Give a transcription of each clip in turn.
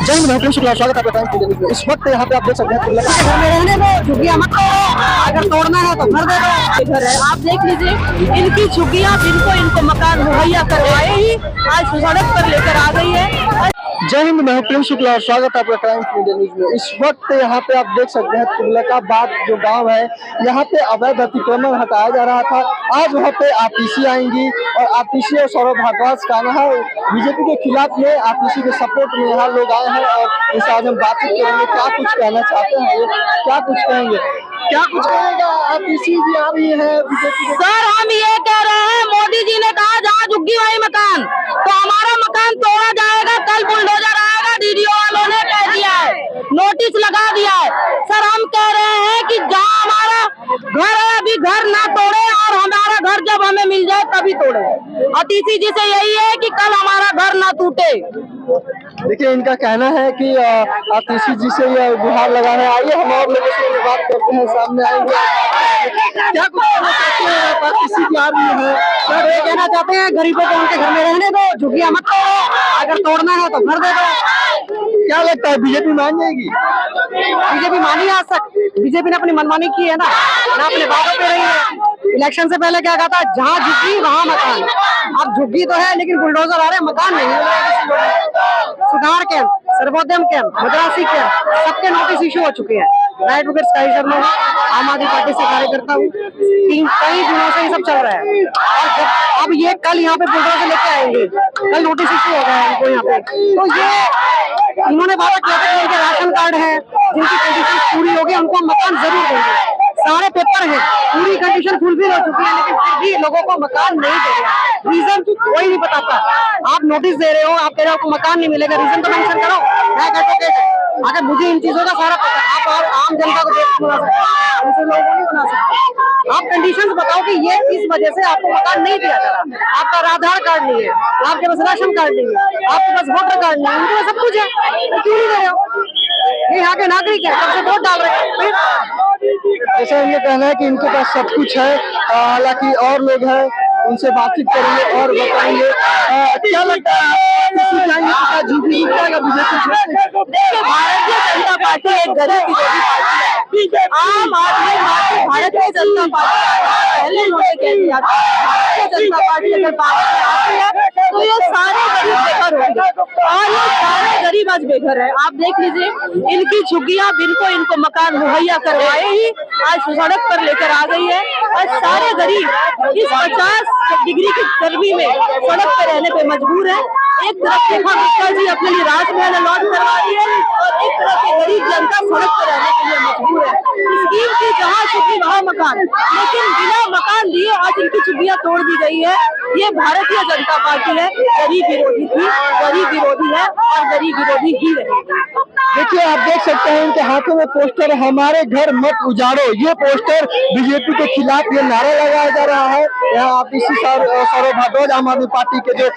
जय हिंद, मैं शुक्ला, स्वागत है आपका टाइम न्यूज़ में। इस वक्त यहाँ पे आप देख सकते हैं घर में रहने दो, झुग्गियां मत तोड़ो, अगर तोड़ना है तो घर दे दो। घर है, आप देख लीजिए इनकी झुग्गियां जिनको इनको मकान मुहैया करवाए ही आज सड़क पर लेकर आ गई है। जय हिंद, मैं प्रेम शुक्ला और स्वागत है आपका टाइम न्यूज़ में। इस वक्त यहाँ पे आप देख सकते हैं तुगलकाबाद जो गांव है, यहाँ पे अवैध अतिक्रमण हटाया जा रहा था। आज वहाँ पे आरटीसी आएंगी और आरटीसी और सौरभ भारद्वाज का है बीजेपी के खिलाफ में, आरटीसी के सपोर्ट में यहाँ लोग आए हैं और इनसे आज हम बातचीत करेंगे। क्या कुछ कहना चाहते हैं ये, क्या कुछ कहेंगे, क्या कुछ कहेगा। आरटीसी भी आ रही है बीजेपी। सर हम ये कह रहे हैं, मोदी जी ने कहा जहाँ झुग्गी वही मकान, तो हमारा मकान तोड़ा जाएगा। कल बुलडोजर आएगा, डीडीओ वालों ने कह दिया है, नोटिस लगा दिया है। सर हम कह रहे हैं कि जहाँ हमारा घर है अभी घर ना तोड़े और हमारा घर जब हमें मिल जाए तभी तोड़े। आरटीसी जी से यही है कि कल हमारा घर ना टूटे। देखिए इनका कहना है कि आरटीसी जी से यह गुहार लगा है। आइए हम और लोगों से बात करते हैं, सामने आएंगे। क्या कुछ कहना चाहते हैं, आरटीसी की आ रही है, सर ये कहना चाहते हैं गरीबों को उनके घर में रहने दो, झुग्गियां मत तोड़ो, अगर तोड़ना है तो घर दे दो। क्या लगता है बीजेपी मान जाएगी? बीजेपी मानी आज तक, बीजेपी ने अपनी मनमानी की है ना अपने बातों पे रही है। इलेक्शन से पहले क्या कहा था, जहाँ झुग्गी वहाँ मकान। अब झुग्गी तो है लेकिन बुलडोजर आ रहे हैं, मकान नहीं मिल रहे। सुधार camp, Sarvodaya camp, Madrasi camp, सबके नोटिस इशू हो चुके हैं। नाइट ब्रिगेड स्काई शर्मा, आम आदमी पार्टी से कार्यकर्ता हूँ, कई दिनों से ये सब चल रहा है। और अब ये कल यहाँ पे बुलडोजर लेके आएंगे, कल नोटिस इशू हो गया है इनको यहाँ पे। तो ये इन्होंने वादा किया था कि उनके राशन कार्ड है, जिनकी कंडीशन पूरी होगी उनको मकान जरूर देंगे। सारे पेपर हैं, पूरी कंडीशन फुलफिल हो चुकी है, लेकिन फिर भी लोगों को मकान नहीं दे रहे। रीजन कोई नहीं बताता। आप नोटिस दे रहे हो, आप कह रहे हो आपको मकान नहीं मिलेगा, रीजन तो मेंशन करो। मैं कहता हूँ अगर मुझे इन चीजों का सारा पता, आप आम जनता को देख बना सकते हैं, ऐसे लोगों को नहीं बना सकते। आप कंडीशंस बताओ कि ये इस वजह से आपको मकान नहीं दिया जा रहा। आपका आधार कार्ड नहीं है, आपके पास राशन कार्ड नहीं है, आपके पास वोटर कार्ड नहीं है, उनके पास सब कुछ है, तो क्यों नहीं दे रहे हो? ये यहाँ के नागरिक है, सबसे वोट डाल रहे हैं। ऐसा इनका कहना है कि इनके पास सब कुछ है। हालांकि और लोग हैं, उनसे बातचीत करेंगे और बताएंगे क्या लगता है बीजेपी। भारतीय जनता पार्टी एक गरीब विरोधी पार्टी है। आम आदमी पार्टी भारतीय जनता पार्टी पहले उन्होंने कह दिया था, भारतीय जनता पार्टी अगर पावर में आती है तो ये सारे गरीब बेघर होंगे और ये सारे गरीब आज बेघर है। आप देख लीजिए इनकी झुग्गियां जिनको इनको मकान मुहैया करवाए ही आज सड़क पर लेकर आ गई है। आज सारे गरीब इस 50 डिग्री की गर्मी में सड़क पर रहने पे मजबूर है। एक तरफ रेखा गुप्ता जी अपने लिए राजमहल अलॉट करवा रही है और एक तरफ की गरीब जनता सड़क पर रहने के लिए मजबूर है। स्कीम की जहाँ झुग्गी वहाँ मकान, लेकिन बिना मकान दिए आज इनकी झुग्गियां तोड़ दी गई है। ये भारतीय जनता पार्टी है, गरीब विरोधी थी, गरीब विरोधी है और गरीब विरोधी ही रहेगी। देखिए आप देख सकते हैं इनके हाथों में पोस्टर, हमारे घर मत उजाड़ो। ये पोस्टर बीजेपी के खिलाफ ये नारा लगाया जा रहा है। यहाँ आप इसी सौरभ भारद्वाज आम आदमी पार्टी के जो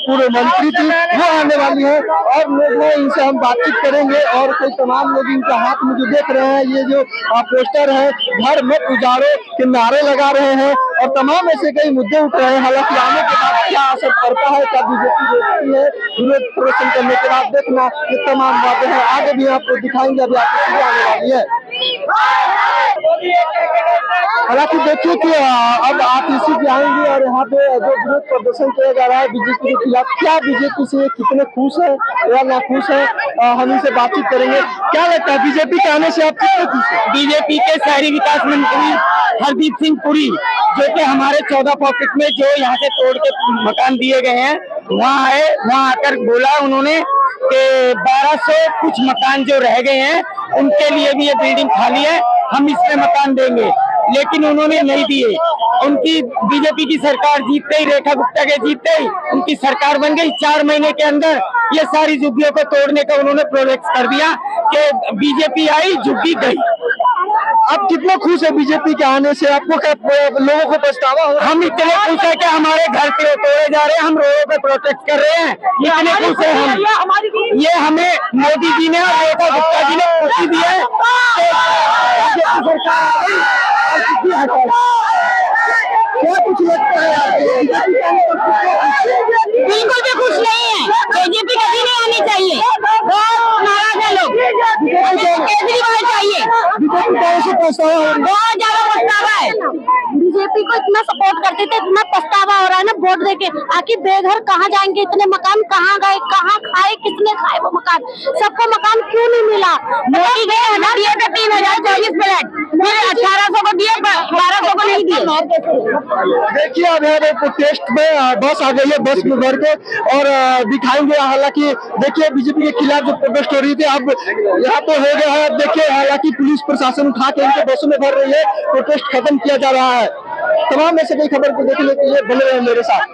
पूर्व मंत्री थी वो आने वाली है और लोग हैं, इनसे हम बातचीत करेंगे। और कोई तमाम लोग इनके हाथ में जो देख रहे हैं, ये जो पोस्टर है घर मत उजाड़ो के नारे लगा रहे हैं और तमाम ऐसे कई मुद्दे उठ रहे हैं। हालांकि आने के बाद क्या असर पड़ता है, क्या बीजेपी रोकती है विरोध प्रदर्शन करने के बाद, देखना ये तमाम बातें हैं। आगे भी आपको दिखाएंगे, अभी आपको चीजें आने वाली है। हालांकि देखिए कि अब आरटीसी भी आएंगे और यहाँ पे जो विरोध प्रदर्शन किया जा रहा है बीजेपी के खिलाफ, क्या बीजेपी से कितने खुश है या ना खुश है, हम इनसे बातचीत करेंगे। क्या लगता है बीजेपी के आने से आप कितने खुश है? बीजेपी के शहरी विकास मंत्री हरदीप सिंह पुरी, जो कि हमारे 14 पॉकेट में जो यहाँ से तोड़ के मकान दिए गए हैं वहाँ है, वहाँ आकर बोला उन्होंने कि 1200 कुछ मकान जो रह गए हैं उनके लिए भी ये बिल्डिंग खाली है, हम इसमें मकान देंगे, लेकिन उन्होंने नहीं दिए। उनकी बीजेपी की सरकार जीतते ही, रेखा गुप्ता के जीतते ही उनकी सरकार बन गई। 4 महीने के अंदर ये सारी झुग्गियों को तोड़ने का उन्होंने प्रोजेक्ट कर दिया कि बीजेपी आई झुग्गी गई। आप कितना खुश है बीजेपी के आने से? आपको क्या लोगों को पछतावा हो? हम इतने खुश है कि हमारे घर के तोड़े जा रहे हैं, हम रोडों पे प्रोटेस्ट कर रहे हैं, इतने खुश है हम। ये हमें मोदी जी ने और रेखा गुप्ता जी ने खुशी दी है। क्या कुछ लगता है आपको? बिल्कुल भी खुश नहीं है, बीजेपी कभी नहीं आनी चाहिए। पछतावा हो रहा है? बहुत ज्यादा पछतावा है। बीजेपी को इतना सपोर्ट करते थे, इतना पछतावा हो रहा है ना वोट देके। आखिर बेघर कहाँ जाएंगे, इतने मकान कहाँ गए, कहाँ खाए, किसने खाए वो मकान? सबको मकान क्यों नहीं मिला? मोदी दिए थे 3024 फ्लैट, फिर 1800 को दिए, 1200 को नहीं दिए। देखिए अब यहाँ पे प्रोटेस्ट में बस आ गई है, बस में भर के और दिखाएंगे। हालांकि देखिए बीजेपी के खिलाफ जो प्रोटेस्ट हो रही थी अब यहाँ पे हो गया है। अब देखिए हालांकि पुलिस प्रशासन उठा के इनके बसों में भर रही है, प्रोटेस्ट खत्म किया जा रहा है। तमाम ऐसे कई खबर को देखने के लिए बने रहे मेरे साथ।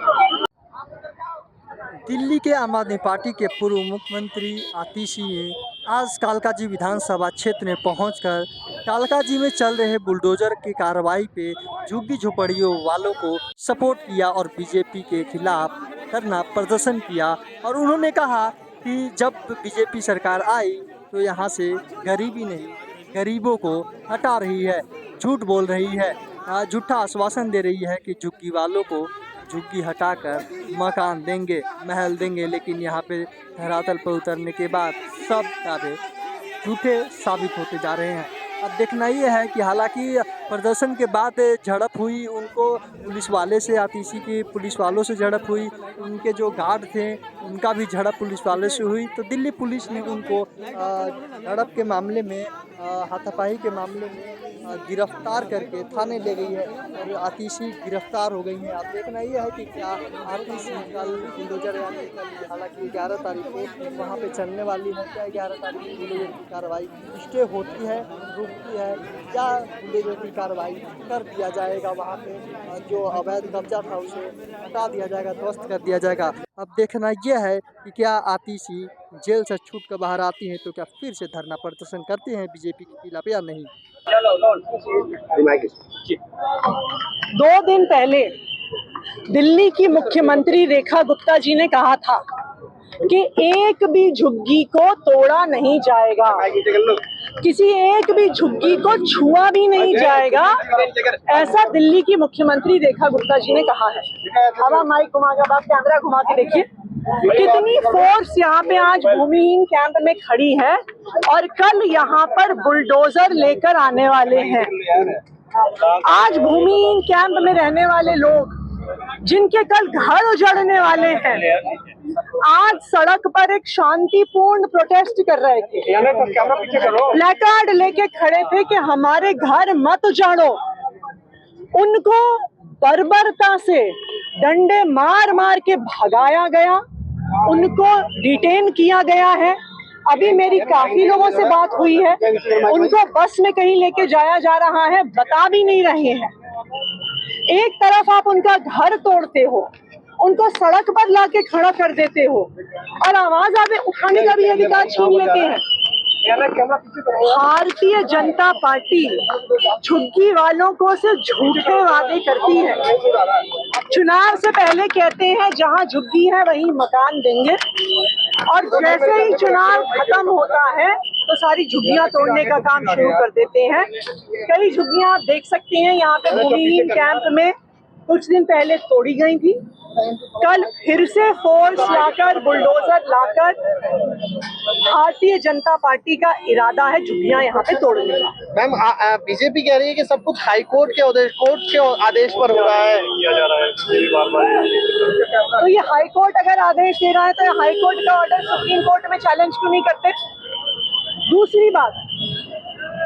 दिल्ली के आम आदमी पार्टी के पूर्व मुख्यमंत्री आतिशी ने आज कालकाजी विधानसभा क्षेत्र में पहुंचकर कालकाजी में चल रहे बुलडोजर की कार्रवाई पे झुग्गी झोपड़ियों वालों को सपोर्ट किया और बीजेपी के खिलाफ धरना प्रदर्शन किया। और उन्होंने कहा कि जब बीजेपी सरकार आई तो यहाँ से गरीबी नहीं, गरीबों को हटा रही है, झूठ बोल रही है, झूठा आश्वासन दे रही है कि झुग्गी वालों को झुग्गी हटाकर मकान देंगे, महल देंगे। लेकिन यहाँ पे धरातल पर उतरने के बाद सब दावे झूठे साबित होते जा रहे हैं। अब देखना ये है कि हालांकि प्रदर्शन के बाद झड़प हुई, उनको पुलिस वाले से, आतिशी की पुलिस वालों से झड़प हुई, उनके जो गार्ड थे उनका भी झड़प पुलिस वालों से हुई। तो दिल्ली पुलिस ने उनको झड़प के मामले में, हाथापाई के मामले में गिरफ्तार करके थाने ले गई है और आतिशी गिरफ्तार हो गई है। अब देखना ये है कि क्या आतिशी कल बुलडोजर यानी कल, हालांकि 11 तारीख को वहाँ पे चलने वाली है, क्या 11 तारीख को बुलडोजर की कार्रवाई स्टे होती है, रुकती है, या बुलडोजर की कार्रवाई कर दिया जाएगा, वहाँ पे जो अवैध कब्जा था उसे हटा दिया जाएगा, ध्वस्त कर दिया जाएगा। अब देखना यह है कि क्या आतिशी जेल से छूट कर बाहर आती हैं तो क्या फिर से धरना प्रदर्शन करते हैं बीजेपी के खिलाफ या नहीं। 2 दिन पहले दिल्ली की मुख्यमंत्री रेखा गुप्ता जी ने कहा था कि एक भी झुग्गी को तोड़ा नहीं जाएगा, किसी एक भी झुग्गी को छुआ भी नहीं जाएगा, ऐसा दिल्ली की मुख्यमंत्री रेखा गुप्ता जी ने कहा है। अब आप माइक घुमा के, आप कैमरा घुमा के देखिए कितनी फोर्स यहाँ पे आज भूमिहीन कैंप में खड़ी है और कल यहाँ पर बुलडोजर लेकर आने वाले हैं। आज भूमिहीन कैंप में रहने वाले लोग जिनके कल घर उजड़ने वाले हैं, आज सड़क पर एक शांतिपूर्ण प्रोटेस्ट कर रहे थे, प्लेकार्ड लेके खड़े थे कि हमारे घर मत उजाड़ो। उनको बर्बरता से डंडे मार मार के भगाया गया, उनको डिटेन किया गया है। अभी मेरी काफी लोगों से बात हुई है, उनको बस में कहीं लेके जाया जा रहा है, बता भी नहीं रहे हैं। एक तरफ आप उनका घर तोड़ते हो, उनको सड़क पर लाके खड़ा कर देते हो और आवाज आप उठाने का भी अधिकार छीन लेते हैं। भारतीय जनता पार्टी झुग्गी वालों को से झूठे वादे करती है। चुनाव से पहले कहते हैं जहां झुग्गी है वहीं मकान देंगे, और जैसे ही चुनाव खत्म होता है तो सारी झुग्गियां तोड़ने का काम शुरू कर देते हैं। कई झुग्गियां आप देख सकते हैं यहाँ पे भूमिहीन कैंप में कुछ दिन पहले तोड़ी गई थी, कल फिर से फोर्स लाकर, बुलडोजर लाकर भारतीय जनता पार्टी का इरादा है झुग्गियां यहाँ पे तोड़ने का। मैम बीजेपी कह रही है कि सब कुछ हाई कोर्ट के आदेश पर हो रहा है। तो ये हाई कोर्ट अगर आदेश दे रहा है तो हाई कोर्ट का ऑर्डर सुप्रीम कोर्ट में चैलेंज क्यों नहीं करते? दूसरी बात,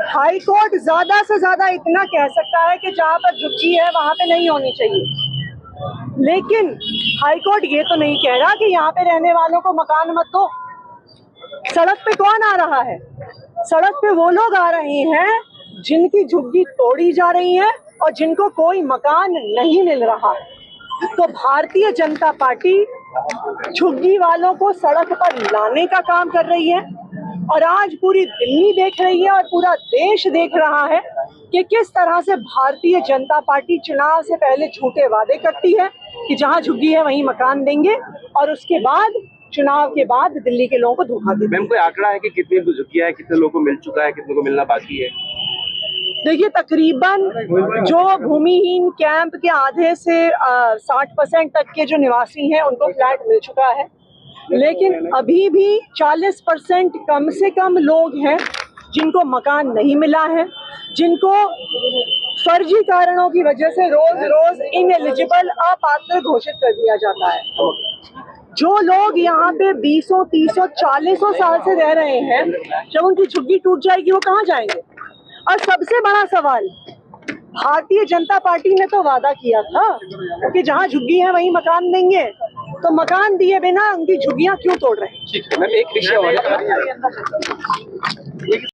हाई कोर्ट ज्यादा से ज्यादा इतना कह सकता है कि जहाँ पर झुग्गी है वहां पे नहीं होनी चाहिए, लेकिन हाई कोर्ट ये तो नहीं कह रहा कि यहाँ पे रहने वालों को मकान मत दो। सड़क पे कौन आ रहा है? सड़क पे वो लोग आ रहे हैं जिनकी झुग्गी तोड़ी जा रही है और जिनको कोई मकान नहीं मिल रहा है। तो भारतीय जनता पार्टी झुग्गी वालों को सड़क पर लाने का काम कर रही है और आज पूरी दिल्ली देख रही है और पूरा देश देख रहा है कि किस तरह से भारतीय जनता पार्टी चुनाव से पहले झूठे वादे करती है कि जहां झुग्गी है वहीं मकान देंगे, और उसके बाद चुनाव के बाद दिल्ली के लोगों को धोखा देते। मैम कोई आंकड़ा है कि कितनी झुग्गियां है, कितने लोगों को मिल चुका है, कितने को मिलना बाकी है? देखिए, तकरीबन जो भूमिहीन कैंप के आधे से 60% तक के जो निवासी हैं उनको फ्लैट मिल चुका है, लेकिन अभी भी 40% कम से कम लोग हैं जिनको मकान नहीं मिला है। जिनको फर्जी कारणों की वजह से रोज रोज इनएलिजिबल अपात्र घोषित कर दिया जाता है। जो लोग यहाँ पे 20 30 40 साल से रह रहे हैं, जब उनकी झुग्गी टूट जाएगी वो कहाँ जाएंगे? और सबसे बड़ा सवाल, भारतीय जनता पार्टी ने तो वादा किया था कि जहाँ झुग्गी है वहीं मकान देंगे, तो मकान दिए बिना उनकी झुग्गियां क्यों तोड़ रहे हैं? मैम एक विषय और